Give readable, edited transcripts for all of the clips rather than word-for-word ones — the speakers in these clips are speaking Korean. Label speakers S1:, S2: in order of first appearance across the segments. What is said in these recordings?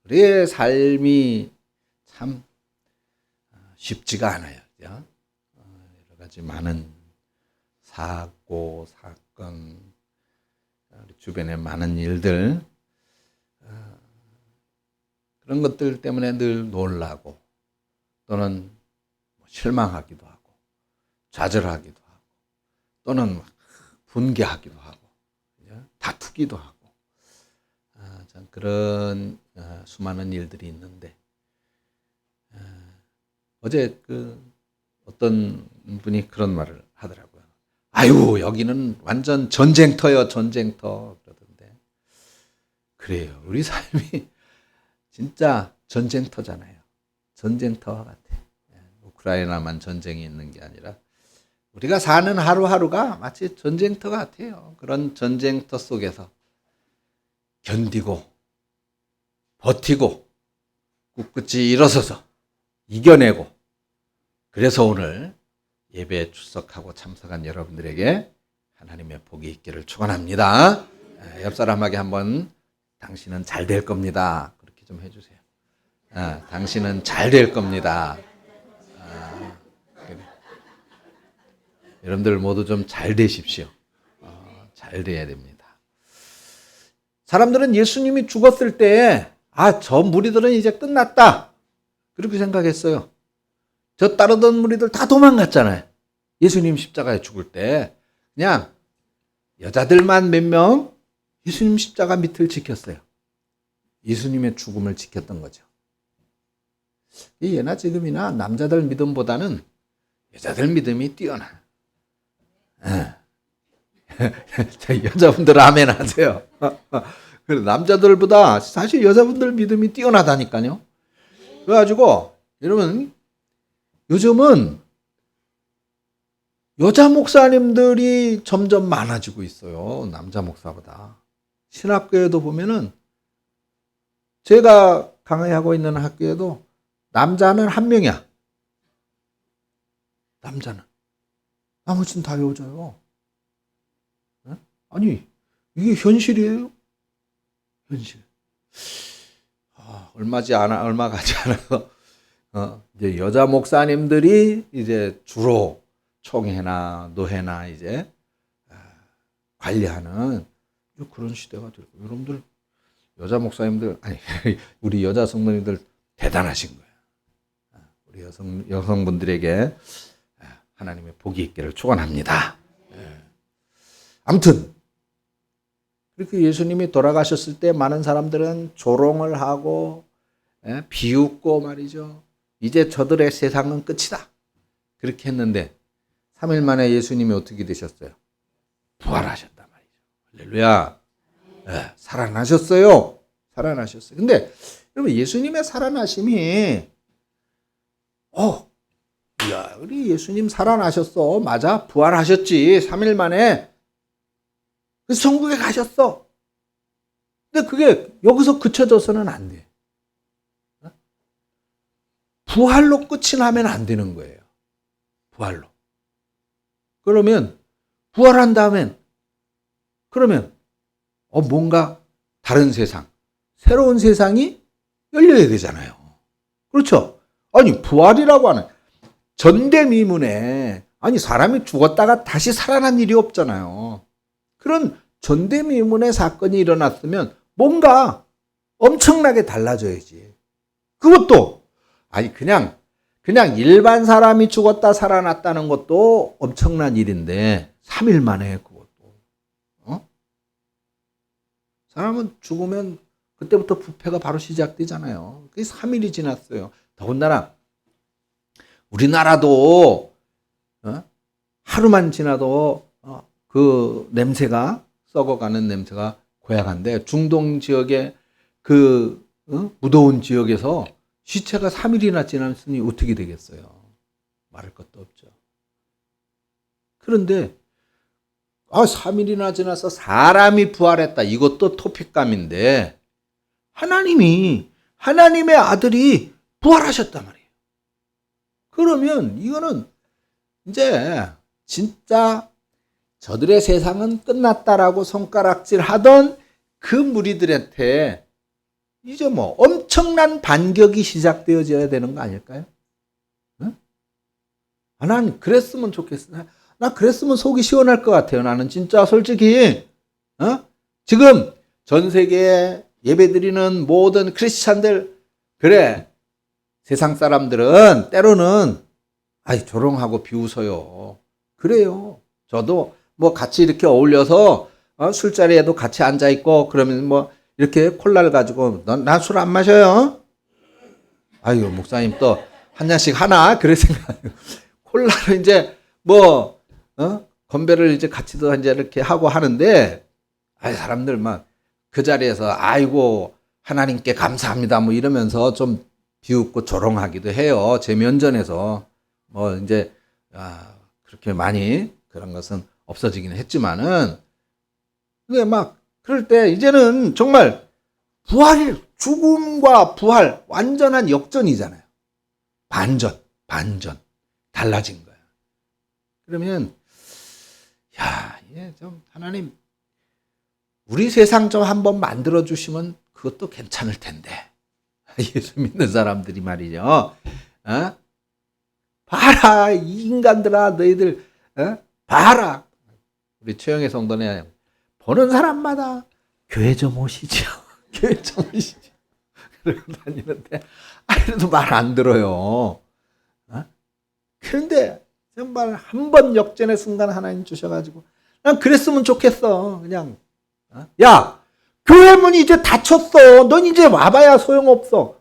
S1: 우리의 삶이 참 쉽지가 않아요. 여러 가지 많은 사고, 사건, 우리 주변에 많은 일들, 그런 것들 때문에 늘 놀라고 또는 실망하기도 하고 좌절하기도 하고 또는 분개하기도 하고 다투기도 하고 참 그런 수많은 일들이 있는데, 어제 어떤 분이 그런 말을 하더라고요. 아유, 여기는 완전 전쟁터요, 전쟁터. 그러던데. 그래요. 우리 삶이 진짜 전쟁터잖아요. 전쟁터와 같아. 우크라이나만 전쟁이 있는 게 아니라 우리가 사는 하루하루가 마치 전쟁터 같아요. 그런 전쟁터 속에서 견디고 버티고 꿋꿋이 일어서서 이겨내고, 그래서 오늘 예배에 출석하고 참석한 여러분들에게 하나님의 복이 있기를 축원합니다. 옆 사람에게 한번 당신은 잘 될 겁니다. 그렇게 좀 해주세요. 당신은 잘 될 겁니다. 그래. 여러분들 모두 좀 잘 되십시오. 잘 돼야 됩니다. 사람들은 예수님이 죽었을 때 저 무리들은 이제 끝났다 그렇게 생각했어요. 저 따르던 무리들 다 도망갔잖아요. 예수님 십자가에 죽을 때 그냥 여자들만 몇 명 예수님 십자가 밑을 지켰어요. 예수님의 죽음을 지켰던 거죠. 예나 지금이나 남자들 믿음보다는 여자들 믿음이 뛰어나. 여자분들 아멘 하세요. 남자들보다 사실 여자분들 믿음이 뛰어나다니까요. 그래가지고 여러분, 요즘은 여자 목사님들이 점점 많아지고 있어요. 남자 목사보다. 신학교에도 보면은, 제가 강의하고 있는 학교에도 남자는 한 명이야. 남자는. 나머지는 다 여자요. 아니, 이게 현실이에요? 현실. 얼마 가지 않아서 이제 여자 목사님들이 이제 주로 총회나 노회나 이제 관리하는 그런 시대가 되고, 여러분들 여자 목사님들, 아니 우리 여자 성도님들 대단하신 거예요. 우리 여성분들에게 하나님의 복이 있기를 축원합니다. 아무튼 그렇게 예수님이 돌아가셨을 때 많은 사람들은 조롱을 하고 비웃고 말이죠. 이제 저들의 세상은 끝이다 그렇게 했는데 3일 만에 예수님이 어떻게 되셨어요? 부활하셨단 말이죠. 할렐루야. 살아나셨어요. 살아나셨어요. 근데 여러분, 예수님의 살아나심이 우리 예수님 살아나셨어. 맞아. 부활하셨지. 3일 만에. 그래서 천국에 가셨어. 근데 그게 여기서 그쳐져서는 안 돼. 부활로 끝이 나면 안 되는 거예요. 부활로. 그러면 부활한 다음엔 그러면 뭔가 다른 세상, 새로운 세상이 열려야 되잖아요. 그렇죠? 아니, 부활이라고 하는 전대미문에, 아니 사람이 죽었다가 다시 살아난 일이 없잖아요. 그런 전대미문의 사건이 일어났으면 뭔가 엄청나게 달라져야지. 그것도 아니 그냥 일반 사람이 죽었다 살아났다는 것도 엄청난 일인데 3일 만에 그것도. 사람은 죽으면 그때부터 부패가 바로 시작되잖아요. 그게 3일이 지났어요. 더군다나 우리나라도 하루만 지나도 그 냄새가, 썩어가는 냄새가 고약한데, 중동 지역의 무더운 지역에서 시체가 3일이나 지났으니 어떻게 되겠어요? 말할 것도 없죠. 그런데 3일이나 지나서 사람이 부활했다. 이것도 토픽감인데, 하나님의 아들이 부활하셨단 말이에요. 그러면 이거는 이제 진짜 저들의 세상은 끝났다라고 손가락질 하던 그 무리들한테 이제 뭐 엄청난 반격이 시작되어져야 되는 거 아닐까요? 응? 아, 난 그랬으면 좋겠어. 나 그랬으면 속이 시원할 것 같아요. 나는 진짜 솔직히 지금 전 세계에 예배드리는 모든 크리스찬들, 그래, 세상 사람들은 때로는 아이 조롱하고 비웃어요. 그래요. 저도 뭐 같이 이렇게 어울려서 술자리에도 같이 앉아 있고 그러면 뭐 이렇게 콜라를 가지고 난 술 안 마셔요. 아유, 목사님 또 한 잔씩 하나 그래 생각. 콜라를 이제 뭐 건배를 이제 같이 또 이제 이렇게 하고 하는데, 아이 사람들 막 그 자리에서 아이고 하나님께 감사합니다 뭐 이러면서 좀 비웃고 조롱하기도 해요. 제 면전에서 뭐 이제 그렇게 많이 그런 것은 없어지기는 했지만은, 근데 막 그럴 때 이제는 정말 죽음과 부활 완전한 역전이잖아요. 반전 달라진 거야. 그러면 이게 좀 하나님 우리 세상 좀 한번 만들어 주시면 그것도 괜찮을 텐데. 예수 믿는 사람들이 말이죠. 봐라 이 인간들아, 너희들 봐라. 우리 최영애 성도네 보는 사람마다 교회 좀 오시죠. 교회 좀 오시죠. 그러고 다니는데 그래도 말 안 들어요. 그런데 정말 한 번 역전의 순간 하나님 주셔가지고 난 그랬으면 좋겠어. 그냥 야, 교회 문이 이제 닫혔어. 넌 이제 와봐야 소용없어.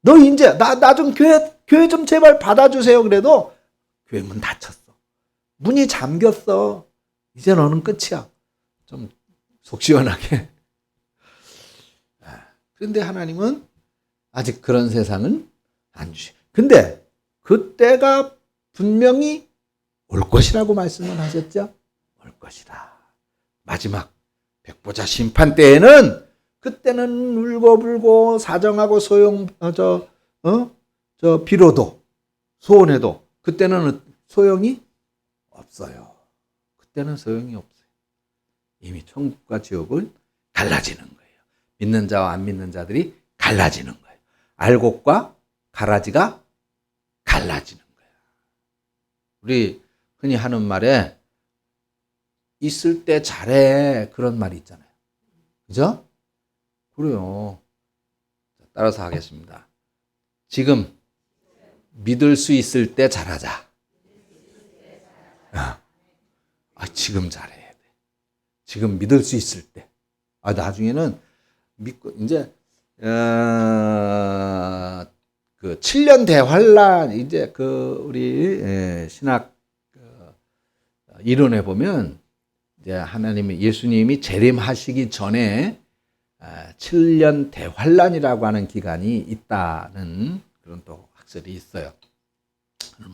S1: 너 이제 나 좀 교회 좀 제발 받아주세요. 그래도 교회 문 닫혔어. 문이 잠겼어. 이제 너는 끝이야. 좀 속 시원하게. 그런데 하나님은 아직 그런 세상은 안 주시. 근데 그때가 분명히 올 것이라고 말씀을 하셨죠. 올 것이다. 마지막 백보자 심판 때에는 그때는 울고불고 사정하고 비로도 소원해도 그때는 소용이 없어요. 그때는 소용이 없어요. 이미 천국과 지옥은 갈라지는 거예요. 믿는 자와 안 믿는 자들이 갈라지는 거예요. 알곡과 가라지가 갈라지는 거예요. 우리 흔히 하는 말에 있을 때 잘해, 그런 말이 있잖아요. 그죠? 그래요. 따라서 하겠습니다. 지금 믿을 수 있을 때 잘하자. 지금 잘해야 돼. 지금 믿을 수 있을 때. 나중에는 믿고 이제 그 7년 대환란, 이제 우리 신학 이론에 보면 이제 하나님이, 예수님이 재림하시기 전에 7년 대환란이라고 하는 기간이 있다는 그런 또 학설이 있어요.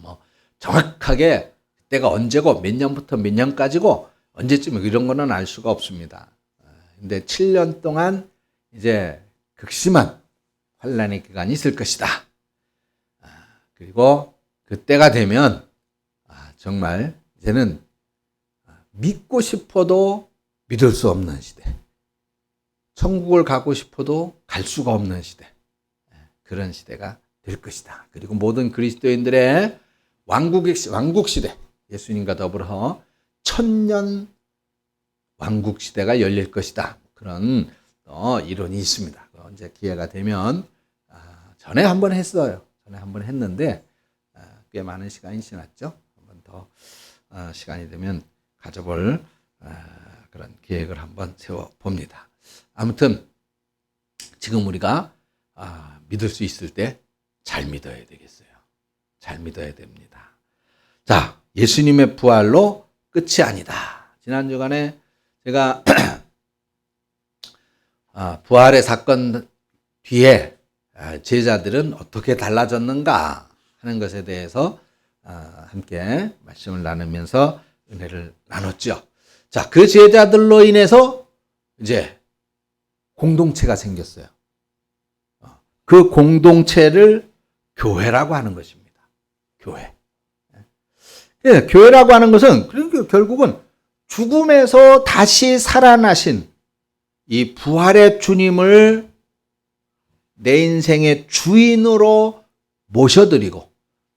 S1: 뭐 정확하게 그때가 언제고 몇 년부터 몇 년까지고 언제쯤 이런 거는 알 수가 없습니다. 근데 7년 동안 이제 극심한 환란의 기간이 있을 것이다. 그리고 그때가 되면 정말 이제는 믿고 싶어도 믿을 수 없는 시대, 천국을 가고 싶어도 갈 수가 없는 시대, 그런 시대가 될 것이다. 그리고 모든 그리스도인들의 왕국 시대, 예수님과 더불어 1000년 왕국 시대가 열릴 것이다. 그런 이론이 있습니다. 언제 기회가 되면, 전에 한번 했어요. 전에 한번 했는데 꽤 많은 시간이 지났죠. 한번 더 시간이 되면 가져볼 그런 계획을 한번 세워봅니다. 아무튼 지금 우리가 믿을 수 있을 때 잘 믿어야 되겠어요. 잘 믿어야 됩니다. 자, 예수님의 부활로 끝이 아니다. 지난 주간에 제가 부활의 사건 뒤에 제자들은 어떻게 달라졌는가 하는 것에 대해서 함께 말씀을 나누면서 은혜를 나눴죠. 자, 그 제자들로 인해서 이제 공동체가 생겼어요. 그 공동체를 교회라고 하는 것입니다. 교회. 예, 교회라고 하는 것은 그러니까 결국은 죽음에서 다시 살아나신 이 부활의 주님을 내 인생의 주인으로 모셔드리고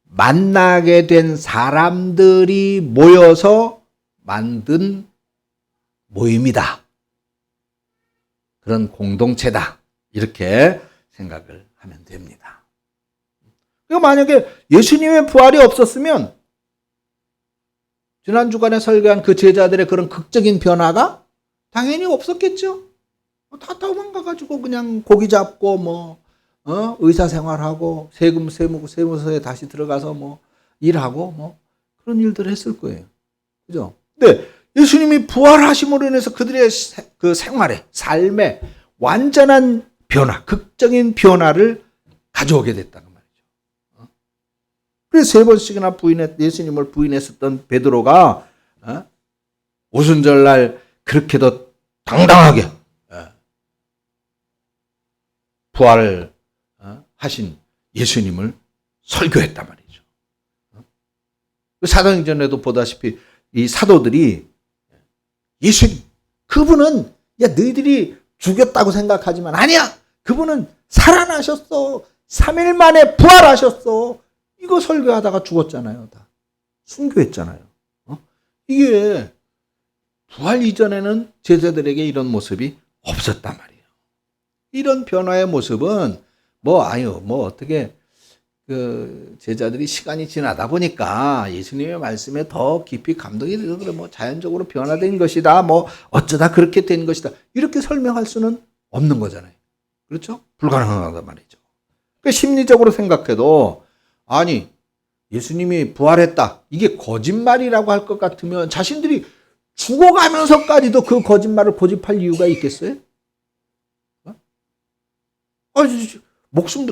S1: 만나게 된 사람들이 모여서 만든 모임이다. 그런 공동체다. 이렇게 생각을 하면 됩니다. 그리고 만약에 예수님의 부활이 없었으면 지난 주간에 설교한 그 제자들의 그런 극적인 변화가 당연히 없었겠죠. 다 도망가가지고 그냥 고기 잡고 의사 생활하고 세무서에 다시 들어가서 일하고 그런 일들을 했을 거예요. 그죠? 근데 예수님이 부활하심으로 인해서 그들의 그 생활에, 삶에 완전한 변화, 극적인 변화를 가져오게 됐다는 말이죠. 그래서 3번씩이나 예수님을 부인했었던 베드로가 오순절날 그렇게도 당당하게 부활을 하신 예수님을 설교했단 말이죠. 사도행전에도 보다시피 이 사도들이 예수님, 그분은 너희들이 죽였다고 생각하지만 아니야. 그분은 살아나셨어. 3일 만에 부활하셨어. 이거 설교하다가 죽었잖아요. 다 순교했잖아요. 이게 부활 이전에는 제자들에게 이런 모습이 없었단 말이에요. 이런 변화의 모습은 어떻게 그 제자들이 시간이 지나다 보니까 예수님의 말씀에 더 깊이 감동이 돼서 그래 자연적으로 변화된 것이다. 어쩌다 그렇게 된 것이다. 이렇게 설명할 수는 없는 거잖아요. 그렇죠? 불가능하단 말이죠. 그러니까 심리적으로 생각해도 아니 예수님이 부활했다. 이게 거짓말이라고 할 것 같으면 자신들이 죽어가면서까지도 그 거짓말을 고집할 이유가 있겠어요?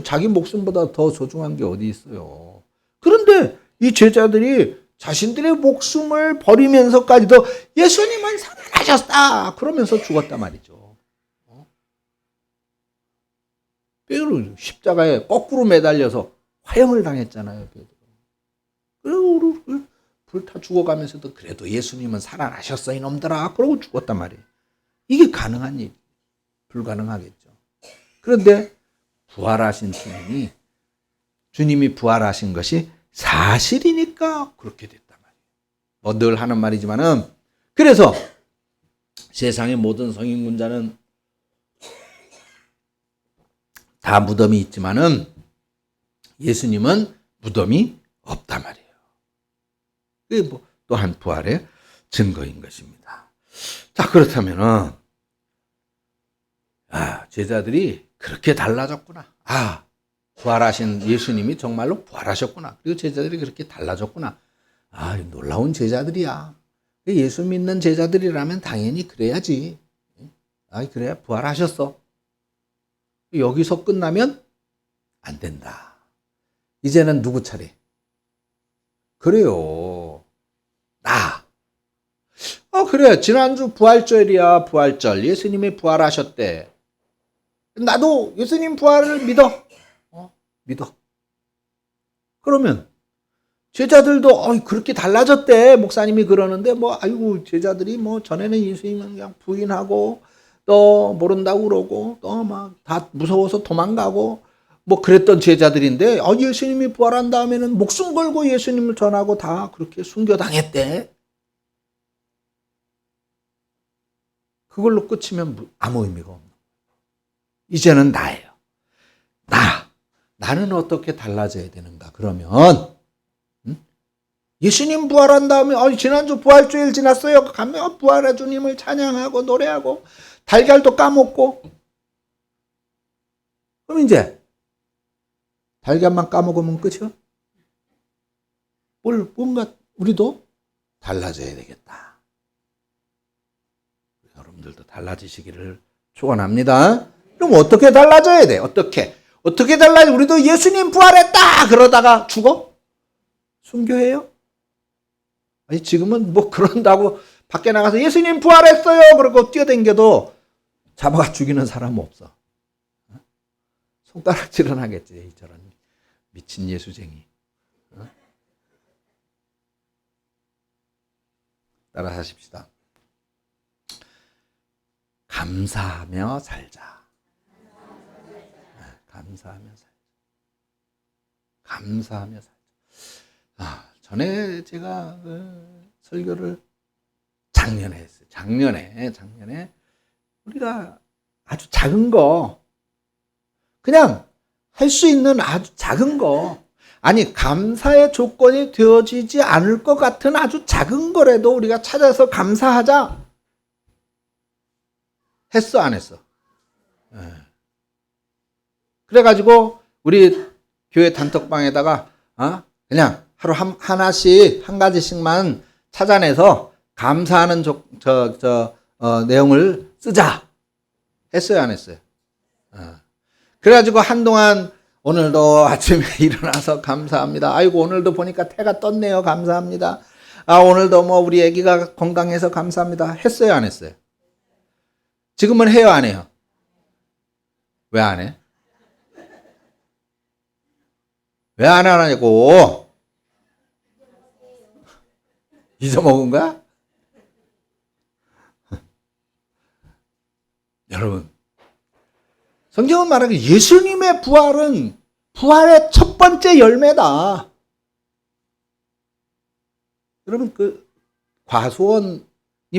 S1: 자기 목숨보다 더 소중한 게 어디 있어요. 그런데 이 제자들이 자신들의 목숨을 버리면서까지도 예수님은 살아나셨다 그러면서 죽었단 말이죠. 베드로 십자가에 거꾸로 매달려서 화형을 당했잖아요. 그리고 불타 죽어가면서도 그래도 예수님은 살아나셨어 이놈들아 그러고 죽었단 말이에요. 이게 가능한 일? 불가능하겠죠. 그런데 부활하신 주님이 부활하신 것이 사실이니까 그렇게 됐단 말이에요. 늘 하는 말이지만은 그래서 세상의 모든 성인군자는 다 무덤이 있지만은 예수님은 무덤이 없단 말이에요. 그게 또한 부활의 증거인 것입니다. 자, 그렇다면은 제자들이 그렇게 달라졌구나. 부활하신 예수님이 정말로 부활하셨구나. 그리고 제자들이 그렇게 달라졌구나. 놀라운 제자들이야. 예수 믿는 제자들이라면 당연히 그래야지. 그래야 부활하셨어. 여기서 끝나면 안 된다. 이제는 누구 차례? 그래요. 그래. 지난주 부활절이야. 부활절. 예수님이 부활하셨대. 나도 예수님 부활을 믿어. 믿어. 그러면 제자들도 그렇게 달라졌대. 목사님이 그러는데 제자들이 전에는 예수님은 그냥 부인하고 또 모른다고 그러고 또 막 다 무서워서 도망가고 그랬던 제자들인데 예수님이 부활한 다음에는 목숨 걸고 예수님을 전하고 다 그렇게 순교당했대. 그걸로 끝이면 아무 의미가 없는 거예요. 이제는 나예요. 나는 어떻게 달라져야 되는가? 그러면 예수님 부활한 다음에 지난주 부활주일 지났어요. 가면 부활의 주님을 찬양하고 노래하고 달걀도 까먹고 그럼 이제 달걀만 까먹으면 끝이야? 뭔가 우리도 달라져야 되겠다. 여러분들도 달라지시기를 축원합니다. 그럼 어떻게 달라져야 돼? 어떻게 달라져? 우리도 예수님 부활했다 그러다가 죽어? 순교해요? 아니 지금은 그런다고 밖에 나가서 예수님 부활했어요 그러고 뛰어댕겨도 잡아가 죽이는 사람은 없어. 손가락질은 하겠지. 저런 미친 예수쟁이. 따라 하십시다. 감사하며 살자. 감사하며 살자. 감사하며 살자. 전에 제가 설교를 작년에 했어요. 작년에 우리가 아주 작은 거, 그냥 할 수 있는 아주 작은 거, 아니 감사의 조건이 되어지지 않을 것 같은 아주 작은 거라도 우리가 찾아서 감사하자 했어, 안 했어? 그래가지고 우리 교회 단톡방에다가 그냥 하루 하나씩 한 가지씩만 찾아내서 감사하는 내용을 쓰자 했어요, 안 했어요? 그래가지고 한동안 오늘도 아침에 일어나서 감사합니다. 아이고 오늘도 보니까 태가 떴네요. 감사합니다. 오늘도 뭐 우리 아기가 건강해서 감사합니다. 했어요, 안 했어요? 지금은 해요, 안 해요? 왜 안 해? 왜 안 하냐고? 잊어먹은 거야? 여러분, 성경은 말하기를 예수님의 부활은 부활의 첫 번째 열매다. 여러분, 과수원이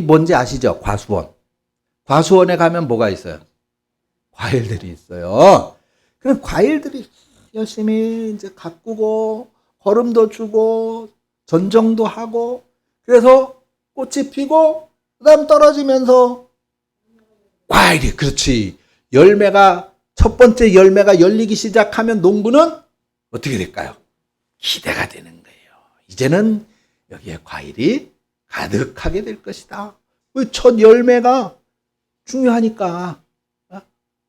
S1: 뭔지 아시죠? 과수원에 가면 뭐가 있어요? 과일들이 있어요. 그럼 과일들이 열심히 이제 가꾸고, 거름도 주고, 전정도 하고, 그래서 꽃이 피고, 그 다음 떨어지면서 과일이, 그렇지. 첫 번째 열매가 열리기 시작하면 농부는 어떻게 될까요? 기대가 되는 거예요. 이제는 여기에 과일이 가득하게 될 것이다. 첫 열매가 중요하니까.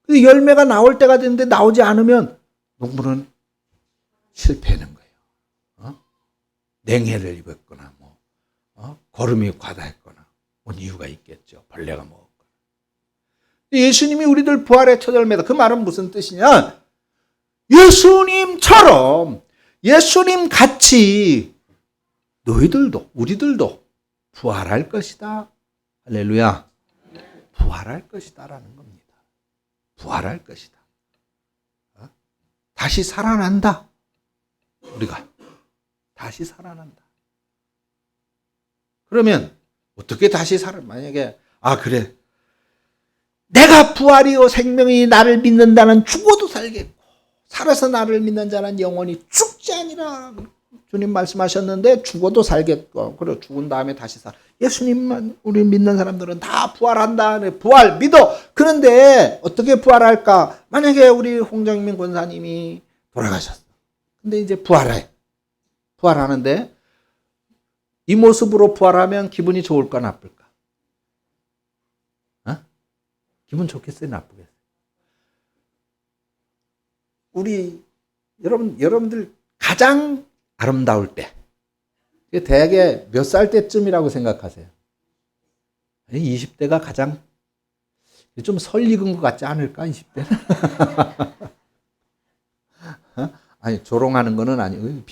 S1: 그 열매가 나올 때가 됐는데 나오지 않으면 농부는 실패하는 거예요. 냉해를 입었거나, 거름이 과다했거나, 뭔 이유가 있겠죠. 벌레가 먹었거나. 예수님이 우리들 부활의 첫 열매다. 그 말은 무슨 뜻이냐? 예수님처럼, 예수님 같이 너희들도, 우리들도 부활할 것이다. 할렐루야. 부활할 것이다 라는 겁니다. 부활할 것이다. 다시 살아난다. 우리가 다시 살아난다. 그러면 어떻게 다시 만약에 그래, 내가 부활이요 생명이 나를 믿는다는 죽어도 살겠고 살아서 나를 믿는 자는 영원히 죽지 아니라 주님 말씀하셨는데 죽어도 살겠고 그리고 죽은 다음에 다시 살아. 예수님만 우리 믿는 사람들은 다 부활한다. 부활 믿어. 그런데 어떻게 부활할까? 만약에 우리 홍정민 권사님이 돌아가셨어. 근데 이제 부활하는데 이 모습으로 부활하면 기분이 좋을까 나쁠까? 기분 좋겠어요, 나쁘겠어요? 우리 여러분들 가장 아름다울 때, 대개 몇 살 때쯤이라고 생각하세요? 20대가 가장 좀 설익은 것 같지 않을까, 20대는? 아니, 조롱하는 거는 아니고,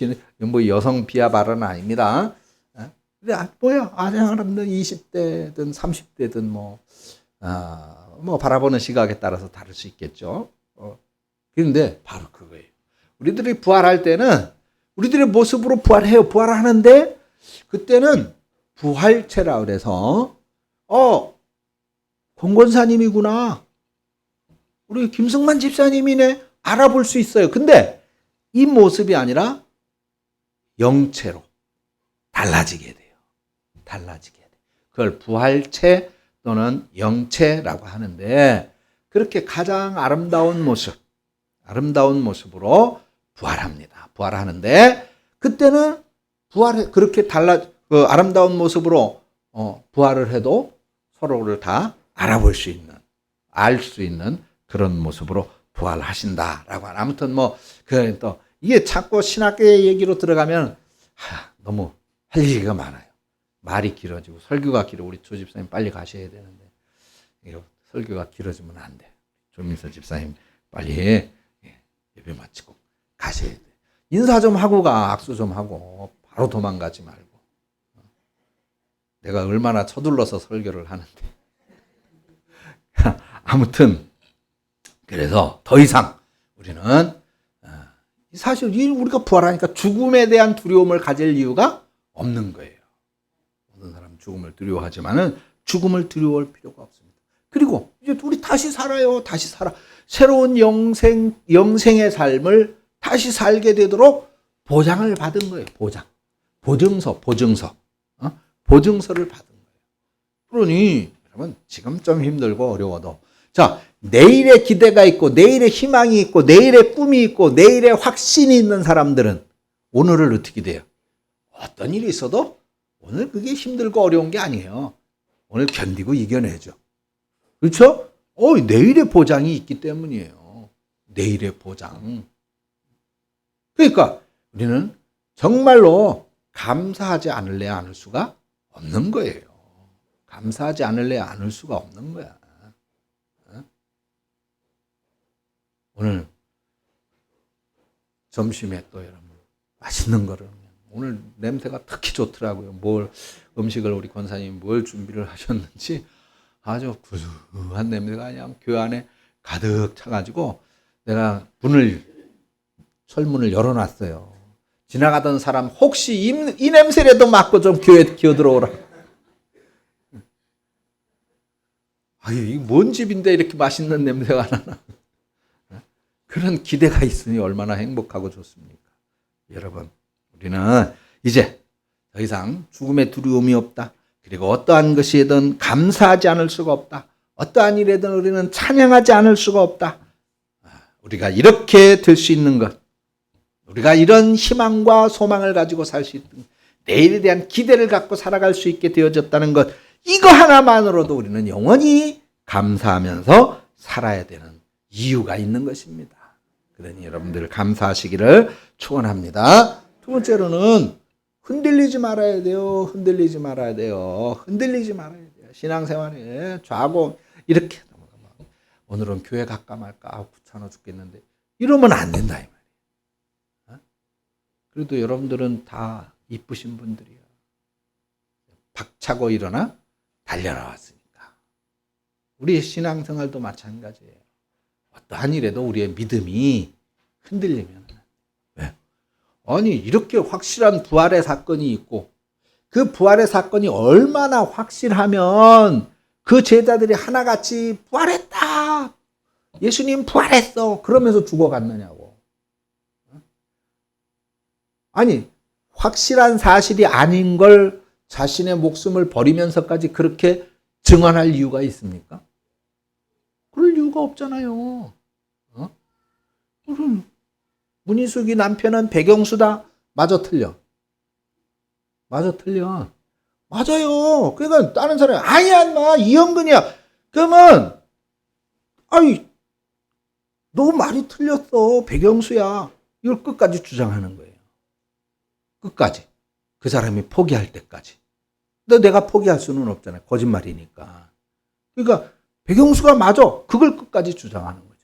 S1: 뭐 여성 비하 발언은 아닙니다. 근데 뭐야, 아름다운 20대든 30대든 뭐 바라보는 시각에 따라서 다를 수 있겠죠. 그런데 바로 그거예요. 우리들이 부활할 때는 우리들의 모습으로 부활해요. 부활하는데 그때는 부활체라 그래서 권권사님이구나. 우리 김승만 집사님이네. 알아볼 수 있어요. 근데 이 모습이 아니라 영체로 달라지게 돼요. 달라지게 돼요. 그걸 부활체 또는 영체라고 하는데 그렇게 가장 아름다운 모습으로 부활합니다. 부활하는데 그때는 그렇게 아름다운 모습으로 부활을 해도 서로를 다 알아볼 수 있는, 알 수 있는 그런 모습으로 부활하신다라고 하는. 아무튼 또 이게 자꾸 신학계 얘기로 들어가면 너무 할 얘기가 많아요. 말이 길어지고 설교가 길어. 우리 조 집사님 빨리 가셔야 되는데 설교가 길어지면 안 돼. 조민서 집사님 빨리 예배 마치고 가셔야 돼. 인사 좀 하고 가. 악수 좀 하고 바로 도망가지 말고. 내가 얼마나 서둘러서 설교를 하는데 아무튼 그래서 더 이상 우리는 사실 우리가 부활하니까 죽음에 대한 두려움을 가질 이유가 없는 거예요. 모든 사람 죽음을 두려워하지만은 죽음을 두려워할 필요가 없습니다. 그리고 이제 우리 다시 살아요. 다시 살아. 새로운 영생의 삶을 다시 살게 되도록 보장을 받은 거예요. 보증서를 받은 거예요. 그러니 여러분 지금 좀 힘들고 어려워도 자, 내일의 기대가 있고 내일의 희망이 있고 내일의 꿈이 있고 내일의 확신이 있는 사람들은 오늘을 어떻게 돼요? 어떤 일이 있어도 오늘 그게 힘들고 어려운 게 아니에요. 오늘 견디고 이겨내죠. 그렇죠? 내일의 보장이 있기 때문이에요. 내일의 보장. 그러니까 우리는 정말로 감사하지 않을래야 않을 수가 없는 거예요. 감사하지 않을래야 않을 수가 없는 거야. 오늘 점심에 또 여러분 맛있는 거를 오늘 냄새가 특히 좋더라고요. 음식을 우리 권사님이 뭘 준비를 하셨는지 아주 구수한 냄새가 그냥 교회 안에 가득 차가지고 내가 철문을 열어놨어요. 지나가던 사람 혹시 이 냄새라도 맡고 좀 교회에 기어들어오라. 이게 뭔 집인데 이렇게 맛있는 냄새가 나나. 그런 기대가 있으니 얼마나 행복하고 좋습니까? 여러분, 우리는 이제 더 이상 죽음의 두려움이 없다. 그리고 어떠한 것이든 감사하지 않을 수가 없다. 어떠한 일에든 우리는 찬양하지 않을 수가 없다. 우리가 이렇게 될 수 있는 것, 우리가 이런 희망과 소망을 가지고 살 수 있는 내일에 대한 기대를 갖고 살아갈 수 있게 되어졌다는 것, 이거 하나만으로도 우리는 영원히 감사하면서 살아야 되는 이유가 있는 것입니다. 그러니 여러분들 감사하시기를 축원합니다. 두 번째로는 흔들리지 말아야 돼요. 흔들리지 말아야 돼요. 흔들리지 말아야 돼요. 신앙생활에 좌고 이렇게 오늘은 교회 갈까 말까 귀찮아 죽겠는데 이러면 안 된다 이 말이에요. 그래도 여러분들은 다 이쁘신 분들이야. 박차고 일어나 달려나왔으니까. 우리 신앙생활도 마찬가지예요. 어떠한 일에도 우리의 믿음이 흔들리면 왜? 아니 이렇게 확실한 부활의 사건이 있고 그 부활의 사건이 얼마나 확실하면 그 제자들이 하나같이 부활했다. 예수님 부활했어. 그러면서 죽어갔느냐고. 아니 확실한 사실이 아닌 걸 자신의 목숨을 버리면서까지 그렇게 증언할 이유가 있습니까? 그럴 이유가 없잖아요. 그럼 문희숙이 남편은 백영수다. 맞아 틀려. 맞아 틀려. 맞아요. 그러니까 다른 사람이 아니야 인마 이영근이야. 그러면 너 말이 틀렸어. 백영수야. 이걸 끝까지 주장하는 거예요. 끝까지. 그 사람이 포기할 때까지. 근데 내가 포기할 수는 없잖아요. 거짓말이니까. 그러니까 백영수가 맞아. 그걸 끝까지 주장하는 거죠.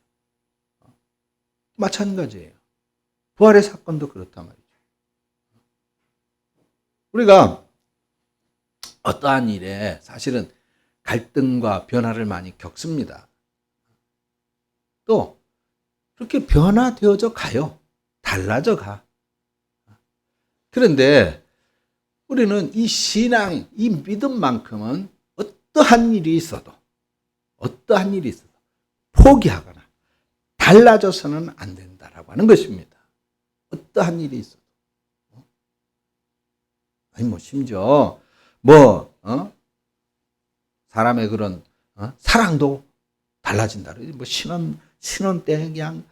S1: 마찬가지예요. 부활의 사건도 그렇단 말이죠. 우리가 어떠한 일에 사실은 갈등과 변화를 많이 겪습니다. 또 그렇게 변화되어져 가요. 달라져 가. 그런데 우리는 이 신앙, 이 믿음만큼은 어떠한 일이 있어도 포기하거나 달라져서는 안 된다라고 하는 것입니다. 어떠한 일이 있어도. 심지어 사람의 그런 사랑도 달라진다. 신혼 때 그냥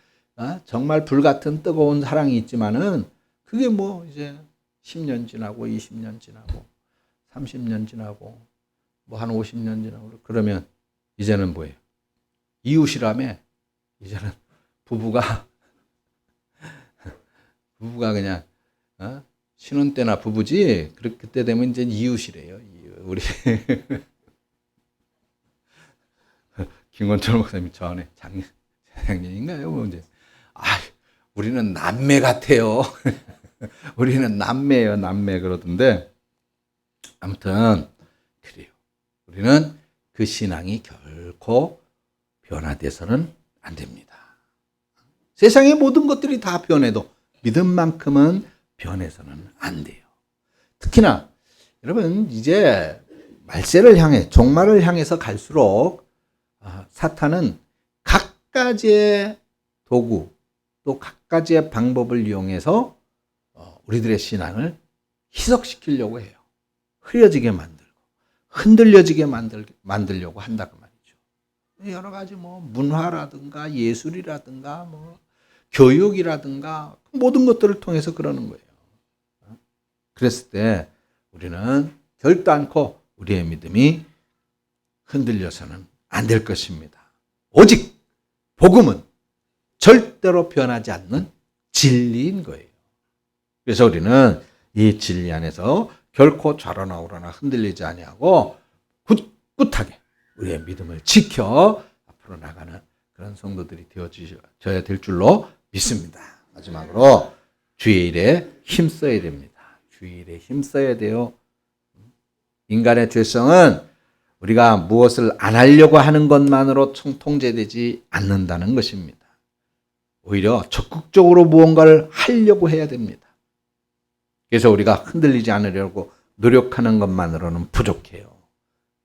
S1: 정말 불같은 뜨거운 사랑이 있지만은 그게 이제 10년 지나고 20년 지나고 30년 지나고 한 50년 지나고 그러면 이제는 뭐예요? 이웃이라며 이제는 부부가 그냥 신혼 때나 부부지 그때 되면 이제 이웃이래요. 우리 김건철 목사님이 저 안에 장년인가요? 이제 우리는 남매 같아요. 우리는 남매예요, 남매 그러던데 아무튼 그래요. 우리는 그 신앙이 결코 변화돼서는 안 됩니다. 세상의 모든 것들이 다 변해도 믿음만큼은 변해서는 안 돼요. 특히나 여러분 이제 말세를 향해 종말을 향해서 갈수록 사탄은 각가지의 도구 또 각가지의 방법을 이용해서 우리들의 신앙을 희석시키려고 해요. 흐려지게 만들고 흔들려지게 만들려고 한다고 말이죠. 여러 가지 문화라든가 예술이라든가 교육이라든가 모든 것들을 통해서 그러는 거예요. 그랬을 때 우리는 결도 않고 우리의 믿음이 흔들려서는 안 될 것입니다. 오직 복음은 절대로 변하지 않는 진리인 거예요. 그래서 우리는 이 진리 안에서 결코 좌로나 우로나 흔들리지 아니하고 굳굳하게 우리의 믿음을 지켜 앞으로 나가는 그런 성도들이 되어져야 될 줄로 믿습니다. 마지막으로 주의 일에 힘써야 됩니다. 주의 일에 힘써야 돼요. 인간의 죄성은 우리가 무엇을 안 하려고 하는 것만으로 통제되지 않는다는 것입니다. 오히려 적극적으로 무언가를 하려고 해야 됩니다. 그래서 우리가 흔들리지 않으려고 노력하는 것만으로는 부족해요.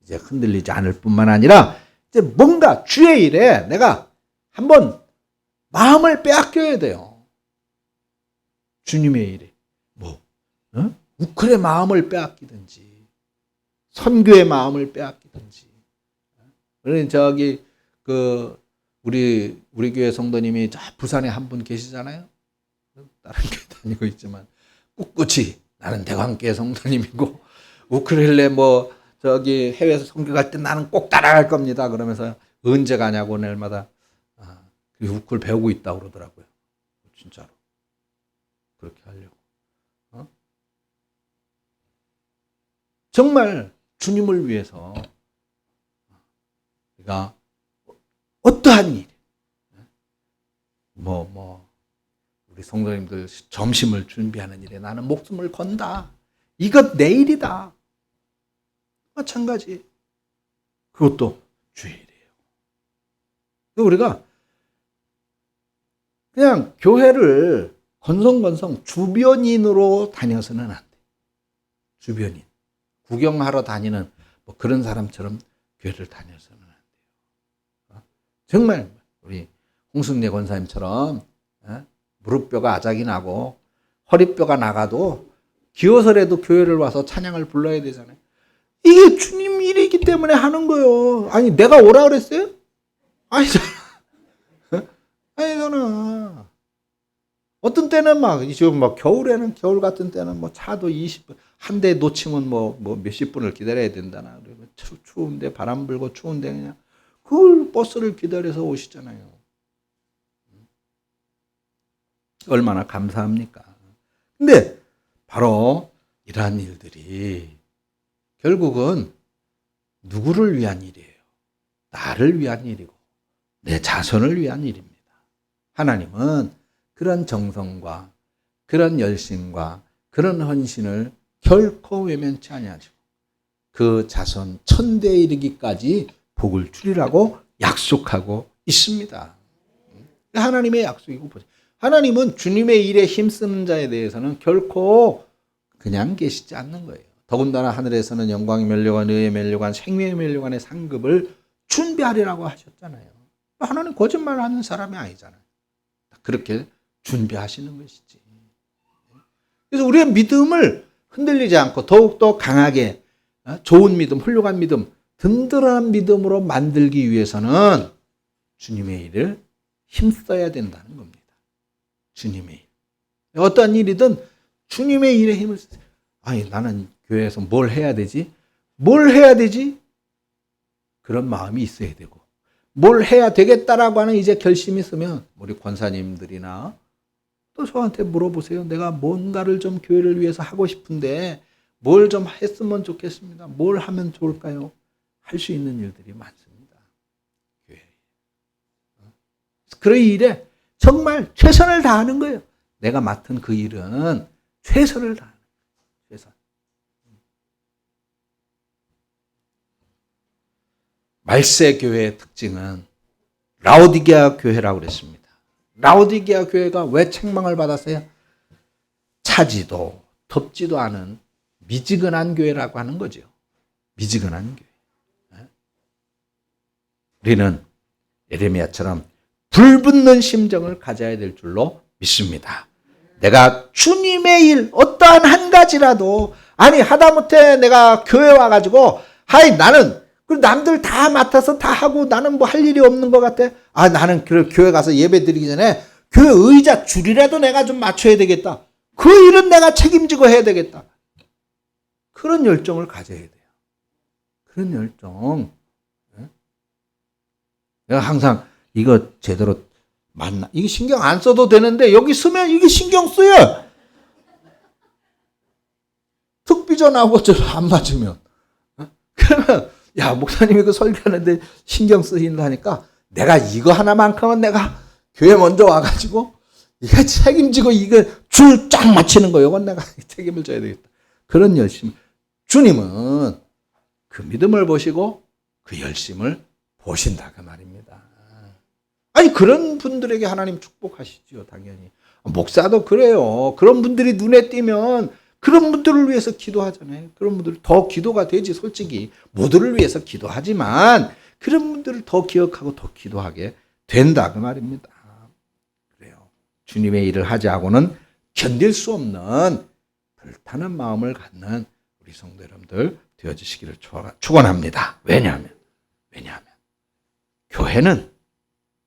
S1: 이제 흔들리지 않을 뿐만 아니라 이제 뭔가 주의 일에 내가 한번 마음을 빼앗겨야 돼요. 주님의 일에 우클의 마음을 빼앗기든지 선교의 마음을 빼앗기든지. 우리 교회 성도님이 저 부산에 한 분 계시잖아요. 다른 교회 다니고 있지만 꿋꿋이 나는 대광교회 성도님이고 우크렐레 해외에서 선교 갈 때 나는 꼭 따라갈 겁니다. 그러면서 언제 가냐고 내일마다 우클 배우고 있다고 그러더라고요. 진짜로 그렇게 하려고. 정말 주님을 위해서 우리가 어떠한 일, 우리 성도님들 점심을 준비하는 일에 나는 목숨을 건다. 이것 내 일이다. 마찬가지. 그것도 주의 일이에요. 우리가 그냥 교회를 건성건성 주변인으로 다녀서는 안 돼. 주변인. 구경하러 다니는 그런 사람처럼 교회를 다녀서는 안 돼요. 정말 우리 홍승래 권사님처럼 무릎뼈가 아작이 나고 허리뼈가 나가도 기어서라도 교회를 와서 찬양을 불러야 되잖아요. 이게 주님 일이기 때문에 하는 거예요. 아니 내가 오라 그랬어요? 아니잖아. 어떤 때는 지금 겨울에는 겨울 같은 때는 차도 20분 한 대 놓치면 몇십 분을 기다려야 된다나. 추운데 바람 불고 추운데 그냥 그걸 버스를 기다려서 오시잖아요. 얼마나 감사합니까? 근데 바로 이러한 일들이 결국은 누구를 위한 일이에요? 나를 위한 일이고 내 자손을 위한 일입니다. 하나님은 그런 정성과 그런 열심과 그런 헌신을 결코 외면치 아니하시고 그 자손 천대에 이르기까지 복을 주리라고 약속하고 있습니다. 하나님의 약속이고 하나님은 주님의 일에 힘쓰는 자에 대해서는 결코 그냥 계시지 않는 거예요. 더군다나 하늘에서는 영광이 멸류관, 의의 멸류관, 생명의 멸류관의 상급을 준비하리라고 하셨잖아요. 하나님 거짓말하는 사람이 아니잖아요. 그렇게 준비하시는 것이지. 그래서 우리의 믿음을 흔들리지 않고 더욱더 강하게 좋은 믿음, 훌륭한 믿음, 든든한 믿음으로 만들기 위해서는 주님의 일을 힘써야 된다는 겁니다. 주님의 일. 어떠한 일이든 주님의 일에 힘을 쓰세요. 나는 교회에서 뭘 해야 되지? 뭘 해야 되지? 그런 마음이 있어야 되고 뭘 해야 되겠다라고 하는 이제 결심이 있으면 우리 권사님들이나 또 저한테 물어보세요. 내가 뭔가를 좀 교회를 위해서 하고 싶은데 뭘 좀 했으면 좋겠습니다. 뭘 하면 좋을까요? 할 수 있는 일들이 많습니다. 교회에. 그 일에 정말 최선을 다하는 거예요. 내가 맡은 그 일은 최선을 다하는 거예요. 최선. 말세 교회의 특징은 라오디게아 교회라고 그랬습니다. 라오디게아 교회가 왜 책망을 받았어요? 차지도 덥지도 않은 미지근한 교회라고 하는 거죠. 미지근한 교회. 우리는 예레미야처럼 불붙는 심정을 가져야 될 줄로 믿습니다. 내가 주님의 일 어떠한 한 가지라도 아니 하다못해 내가 교회 와가지고 하이 나는 남들 다 맡아서 다 하고 나는 뭐 할 일이 없는 것 같아. 아 나는 교회 가서 예배 드리기 전에 교회 의자 줄이라도 내가 좀 맞춰야 되겠다. 그 일은 내가 책임지고 해야 되겠다. 그런 열정을 가져야 돼요. 그런 열정. 내가 항상 이거 제대로 맞나? 이게 신경 안 써도 되는데 여기 쓰면 이게 신경 쓰여. 툭 삐져나오고 안 맞으면. 그러면 야 목사님이 그 설교하는데 신경 쓰인다 하니까 내가 이거 하나만큼은 내가 교회 먼저 와가지고 이거 책임지고 이거 줄 쫙 맞추는 거 이건 내가 책임을 져야 되겠다. 그런 열심. 주님은 그 믿음을 보시고 그 열심을 보신다 그 말입니다. 아니 그런 분들에게 하나님 축복하시죠 당연히. 목사도 그래요. 그런 분들이 눈에 띄면 그런 분들을 위해서 기도하잖아요. 그런 분들 더 기도가 되지 솔직히. 모두를 위해서 기도하지만 그런 분들을 더 기억하고 더 기도하게 된다 그 말입니다. 그래요. 주님의 일을 하자고는 견딜 수 없는 불타는 마음을 갖는 우리 성도 여러분들 되어주시기를 축원합니다. 왜냐하면 교회는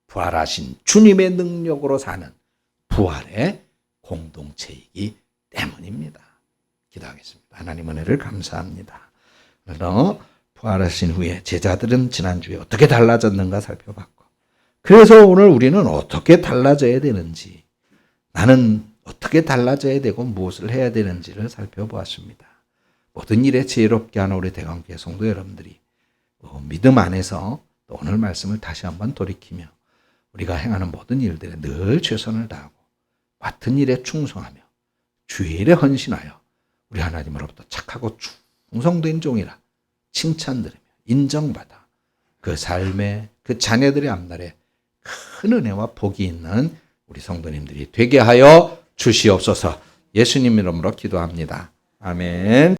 S1: 부활하신 주님의 능력으로 사는 부활의 공동체이기 때문입니다. 기도하겠습니다. 하나님 은혜를 감사합니다. 오늘도 부활하신 후에 제자들은 지난주에 어떻게 달라졌는가 살펴봤고 그래서 오늘 우리는 어떻게 달라져야 되는지 나는 어떻게 달라져야 되고 무엇을 해야 되는지를 살펴보았습니다. 모든 일에 지혜롭게 하는 우리 대광교회 성도 여러분들이 믿음 안에서 또 오늘 말씀을 다시 한번 돌이키며 우리가 행하는 모든 일들에 늘 최선을 다하고 맡은 일에 충성하며 주의 일에 헌신하여 우리 하나님으로부터 착하고 충성된 종이라 칭찬드리며 인정받아 그 삶의 그 자녀들의 앞날에 큰 은혜와 복이 있는 우리 성도님들이 되게 하여 주시옵소서. 예수님 이름으로 기도합니다. 아멘.